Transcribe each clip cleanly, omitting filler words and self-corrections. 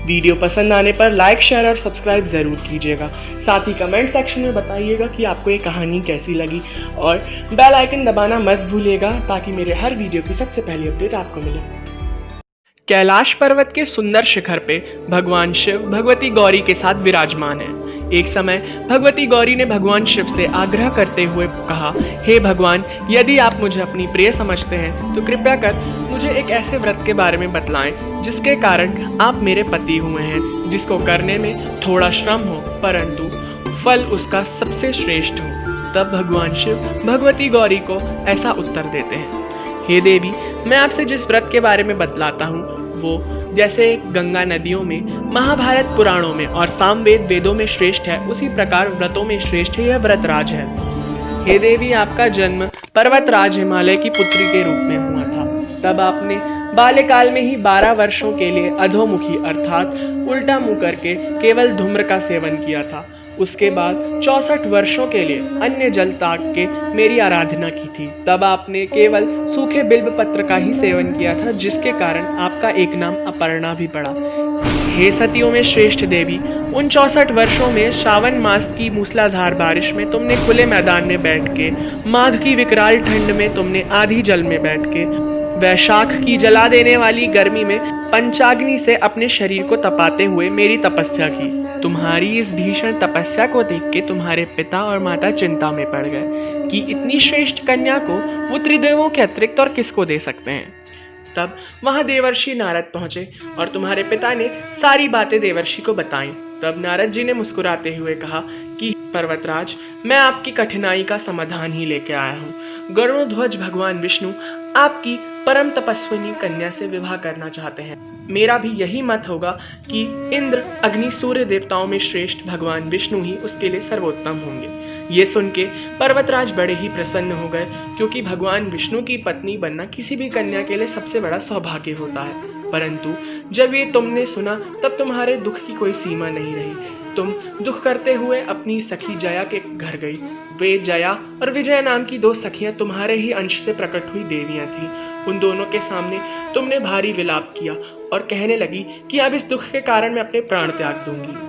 Video पसंद आने पर लाइक, शेयर और सब्सक्राइब ज़रूर कीजिएगा। साथ ही कमेंट सेक्शन में बताइएगा कि आपको ये कहानी कैसी लगी और बेल आइकन दबाना मत भूलिएगा ताकि मेरे हर वीडियो की सबसे पहली अपडेट आपको मिले। कैलाश पर्वत के सुंदर शिखर पे भगवान शिव भगवती गौरी के साथ विराजमान है। एक समय भगवती गौरी ने भगवान शिव से आग्रह करते हुए कहा, हे भगवान, यदि आप मुझे अपनी प्रिय समझते हैं तो कृपया कर मुझे एक ऐसे व्रत के बारे में बतलाएं जिसके कारण आप मेरे पति हुए हैं, जिसको करने में थोड़ा श्रम हो परंतु फल उसका सबसे श्रेष्ठ हो। तब भगवान शिव भगवती गौरी को ऐसा उत्तर देते हैं, हे देवी, मैं आपसे जिस व्रत के बारे में बतलाता हूँ वो जैसे गंगा नदियों में, महाभारत पुराणों में और सामवेद वेदों में श्रेष्ठ है, उसी प्रकार व्रतों में श्रेष्ठ है यह व्रतराज है। हे देवी, आपका जन्म पर्वतराज हिमालय की पुत्री के रूप में हुआ था। तब आपने बाल्यकाल में ही 12 वर्षों के लिए अधोमुखी अर्थात उल्टा मुंह करके केवल धूम्र का सेवन किया था। उसके बाद 64 वर्षों के लिए अन्य जल ताक के मेरी आराधना की थी। तब आपने केवल सूखे बिल्व पत्र का ही सेवन किया था, जिसके कारण आपका एक नाम अपर्णा भी पड़ा। हे सतियों में श्रेष्ठ देवी, उन 64 वर्षों में श्रावण मास की मूसलाधार बारिश में तुमने खुले मैदान में बैठ के, माघ की विकराल ठंड में तुमने आधी जल में बैठ के, वैशाख की जला देने वाली गर्मी में पंचाग्नि से अपने शरीर को तपाते हुए मेरी तपस्या की। तुम्हारी इस भीषण तपस्या को देख के तुम्हारे पिता और माता चिंता में पड़ गए कि इतनी श्रेष्ठ कन्या को वो त्रिदेवों के अतिरिक्त और किसको दे सकते हैं। तब वहां देवर्षि नारद पहुंचे और तुम्हारे पिता ने सारी बातें देवर्षि को बताईं। तब नारद जी ने मुस्कुराते हुए कहा कि पर्वतराज, मैं आपकी कठिनाई का समाधान ही लेके आया हूँ। गरुड़ध्वज भगवान विष्णु आपकी परम तपस्विनी कन्या से विवाह करना चाहते हैं। मेरा भी यही मत होगा कि इंद्र, अग्नि, सूर्य देवताओं में श्रेष्ठ भगवान विष्णु ही उसके लिए सर्वोत्तम होंगे। ये सुन के पर्वतराज बड़े ही प्रसन्न हो गए, क्योंकि भगवान विष्णु की पत्नी बनना किसी भी कन्या के लिए सबसे बड़ा सौभाग्य होता है। परंतु जब ये तुमने सुना तब तुम्हारे दुख की कोई सीमा नहीं रही। तुम दुख करते हुए अपनी सखी जया के घर गई। वे जया और विजया नाम की 2 सखियां तुम्हारे ही अंश से प्रकट हुई देवियां थीं। उन दोनों के सामने तुमने भारी विलाप किया और कहने लगी कि अब इस दुख के कारण मैं अपने प्राण त्याग दूंगी।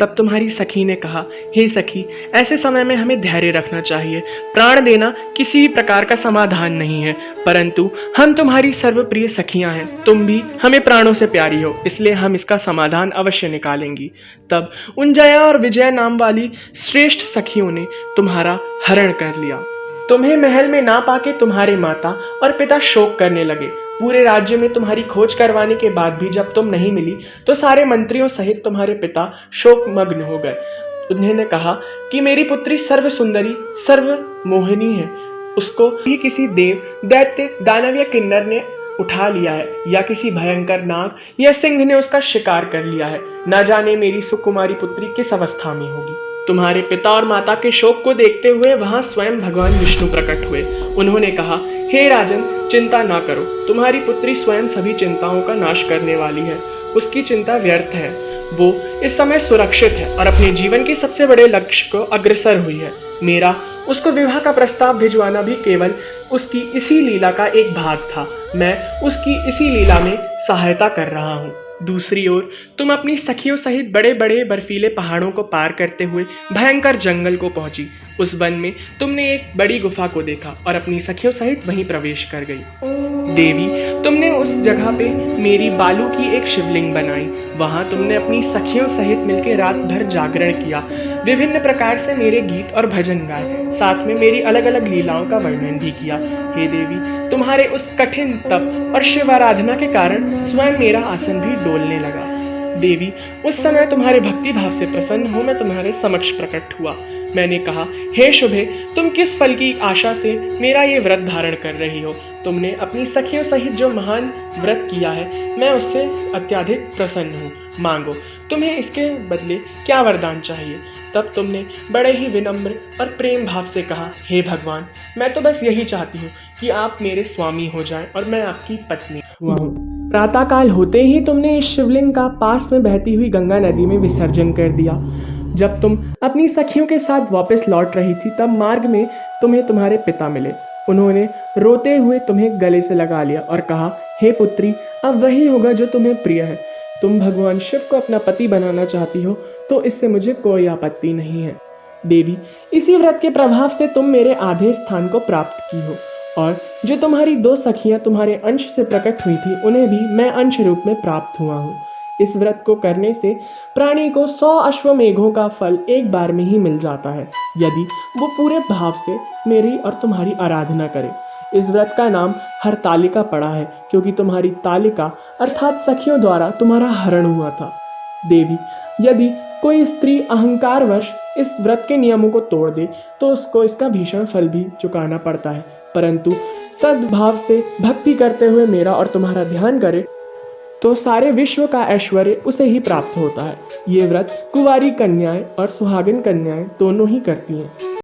तब तुम्हारी सखी ने कहा, हे सखी, ऐसे समय में हमें धैर्य रखना चाहिए। प्राण देना किसी भी प्रकार का समाधान नहीं है, परंतु हम तुम्हारी सर्वप्रिय सखियां हैं। तुम भी हमें प्राणों से प्यारी हो, इसलिए हम इसका समाधान अवश्य निकालेंगी। तब उन जया और विजया नाम वाली श्रेष्ठ सखियों ने तुम्हारा हरण कर लिया। तुम्हें महल में ना पाके तुम्हारे माता और पिता शोक करने लगे। पूरे राज्य में तुम्हारी खोज करवाने के बाद भी जब तुम नहीं मिली तो सारे मंत्रियों सहित तुम्हारे पिता शोकमग्न हो गए। उन्होंने कहा कि मेरी पुत्री सर्व सुंदरी, सर्व मोहिनी है, उसको ही किसी देव, दैत्य, दानव या किन्नर ने उठा लिया है, या किसी भयंकर नाग या सिंह ने उसका शिकार कर लिया है। न जाने मेरी सुकुमारी पुत्री किस अवस्था में होगी। तुम्हारे पिता और माता के शोक को देखते हुए वहां स्वयं भगवान विष्णु प्रकट हुए। उन्होंने कहा, हे राजन, चिंता ना करो, तुम्हारी पुत्री स्वयं सभी चिंताओं का नाश करने वाली है। उसकी चिंता व्यर्थ है, वो इस समय सुरक्षित है और अपने जीवन के सबसे बड़े लक्ष्य को अग्रसर हुई है। मेरा उसको विवाह का प्रस्ताव भिजवाना भी केवल उसकी इसी लीला का एक भाग था। मैं उसकी इसी लीला में सहायता कर रहा हूँ। दूसरी ओर तुम अपनी सखियों सहित बड़े बड़े बर्फीले पहाड़ों को पार करते हुए भयंकर जंगल को पहुंची। उस वन में तुमने एक बड़ी गुफा को देखा और अपनी सखियों सहित वहीं प्रवेश कर गई। देवी, तुमने उस जगह पे मेरी बालू की एक शिवलिंग बनाई। वहां तुमने अपनी सखियों सहित मिलकर रात भर जागरण किया, विभिन्न प्रकार से मेरे गीत और भजन गाए, साथ में मेरी अलग अलग लीलाओं का वर्णन भी किया। हे देवी, तुम्हारे उस कठिन तप और शिव आराधना के कारण स्वयं मेरा आसन भी डोलने लगा। देवी, उस समय तुम्हारे भक्ति भाव से प्रसन्न हो मैं तुम्हारे समक्ष प्रकट हुआ। मैंने कहा, हे शुभे, तुम किस फल की आशा से मेरा ये व्रत धारण कर रही हो? तुमने अपनी सखियों सहित जो महान व्रत किया है, मैं उससे अत्यधिक प्रसन्न हूँ। मांगो, तुम्हें इसके बदले क्या वरदान चाहिए? तब तुमने बड़े ही विनम्र और प्रेम भाव से कहा, हे भगवान, मैं तो बस यही चाहती हूँ कि आप मेरे स्वामी हो जाएं और मैं आपकी पत्नी हुआ हूँ। प्रातःकाल होते ही तुमने इस शिवलिंग का पास में बहती हुई गंगा नदी में विसर्जन कर दिया। जब तुम अपनी सखियों के साथ वापस लौट रही थी तब मार्ग में तुम्हें तुम्हारे पिता मिले। उन्होंने रोते हुए तुम्हें गले से लगा लिया और कहा, हे पुत्री, अब वही होगा जो तुम्हें प्रिय है। तुम भगवान शिव को अपना पति बनाना चाहती हो तो इससे मुझे कोई आपत्ति नहीं है। देवी, इसी व्रत के प्रभाव से तुम मेरे आधे स्थान को प्राप्त की हो और जो तुम्हारी 2 सखियां तुम्हारे अंश से प्रकट हुई थी उन्हें भी मैं अंश रूप में प्राप्त हुआ हूँ। इस व्रत को करने से प्राणी को 100 अश्वमेघों का फल एक बार में ही मिल जाता है यदि वो पूरे भाव से मेरी और तुम्हारी आराधना करे। इस व्रत का नाम हरतालिका पड़ा है क्योंकि तुम्हारी तालिका अर्थात सखियों द्वारा तुम्हारा हरण हुआ था। देवी, यदि कोई स्त्री अहंकारवश इस व्रत के नियमों को तोड़ दे तो उसको इसका भीषण फल भी चुकाना पड़ता है, परंतु सद्भाव से भक्ति करते हुए मेरा और तुम्हारा ध्यान करे तो सारे विश्व का ऐश्वर्य उसे ही प्राप्त होता है। ये व्रत कुंवारी कन्याएं और सुहागिन कन्याएं दोनों ही करती हैं।